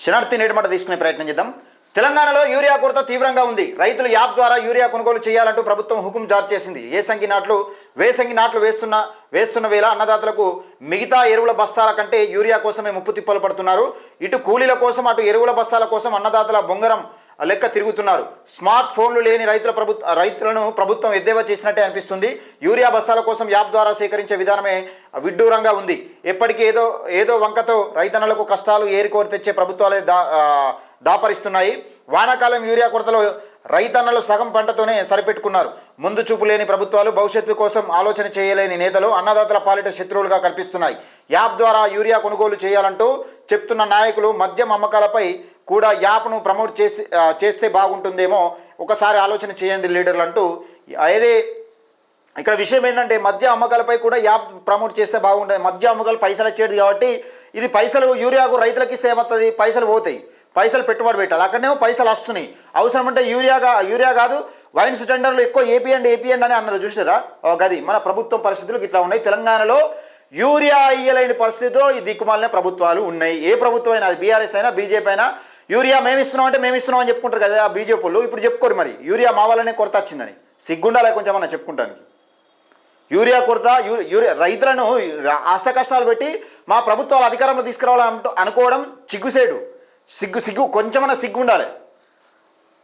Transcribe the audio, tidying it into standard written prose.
శనార్థి నేటి మాట తీసుకునే ప్రయత్నం చేద్దాం. తెలంగాణలో యూరియా కొరత తీవ్రంగా ఉంది. రైతులు యాప్ ద్వారా యూరియా కొనుగోలు చేయాలంటూ ప్రభుత్వం హుకుం జారీ చేసింది. వేసంగి నాట్లు వేస్తున్న వేళ అన్నదాతలకు మిగతా ఎరువుల బస్తాల కంటే యూరియా కోసమే ముప్పు తిప్పలు పడుతున్నారు. ఇటు కూలీల కోసం అటు ఎరువుల బస్తాల కోసం అన్నదాతల బొంగరం లెక్క తిరుగుతున్నారు. స్మార్ట్ ఫోన్లు లేని రైతులను ప్రభుత్వం ఎద్దేవా చేసినట్టే అనిపిస్తుంది. యూరియా బస్తాల కోసం యాప్ ద్వారా సేకరించే విధానమే విడ్డూరంగా ఉంది. ఎప్పటికీ ఏదో వంకతో రైతన్నలకు కష్టాలు ఏరికోరి తెచ్చే ప్రభుత్వాలే దాపరిస్తున్నాయి. వానాకాలం యూరియా కొరతలో రైతన్నలు సగం పంటతోనే సరిపెట్టుకున్నారు. ముందు చూపు లేని ప్రభుత్వాలు, భవిష్యత్తు కోసం ఆలోచన చేయలేని నేతలు అన్నదాతల పాలిట శత్రువులుగా కనిపిస్తున్నాయి. యాప్ ద్వారా యూరియా కొనుగోలు చేయాలంటూ చెప్తున్న నాయకులు మద్యం అమ్మకాలపై కూడా యాప్ను ప్రమోట్ చేస్తే బాగుంటుందేమో ఒకసారి ఆలోచన చేయండి లీడర్లు అంటూ. అదే ఇక్కడ విషయం ఏంటంటే మద్య అమ్మకాలపై కూడా యాప్ ప్రమోట్ చేస్తే బాగుంటుంది. మద్య అమ్మకాలు పైసలు వచ్చేది కాబట్టి ఇది పైసలు యూరియాకు రైతులకు ఇస్తే ఏమవుతుంది, పైసలు పోతాయి, పైసలు పెట్టుబడి పెట్టాలి. అక్కడనేమో పైసలు వస్తున్నాయి. అవసరం అంటే యూరియా కాదు వైన్స్ టెండర్లు ఎక్కువ ఏపీఎండ్ అని అన్నారు. చూసారా, గది మన ప్రభుత్వం పరిస్థితులు ఇట్లా ఉన్నాయి. తెలంగాణలో యూరియా ఇయ్యలేని పరిస్థితిలో ఈ దిక్కుమాలిన ప్రభుత్వాలు ఉన్నాయి. ఏ ప్రభుత్వం అయినా, అది బీఆర్ఎస్ అయినా బీజేపీ అయినా, యూరియా మేమిస్తున్నాం అంటే మేమిస్తున్నాం అని చెప్పుకుంటారు కదా ఆ బీజేపీ వాళ్ళు. ఇప్పుడు చెప్పుకోరు మరి యూరియా మా వాళ్ళనే కొరత వచ్చిందని. సిగ్గుండాలి కొంచెం అన్న చెప్పుకుంటానికి. యూరియా కొరత, రైతులను అష్ట కష్టాలు పెట్టి మా ప్రభుత్వాలు అధికారంలో తీసుకురావాలని అనుకోవడం సిగ్గు కొంచెమన్నా సిగ్గు ఉండాలి.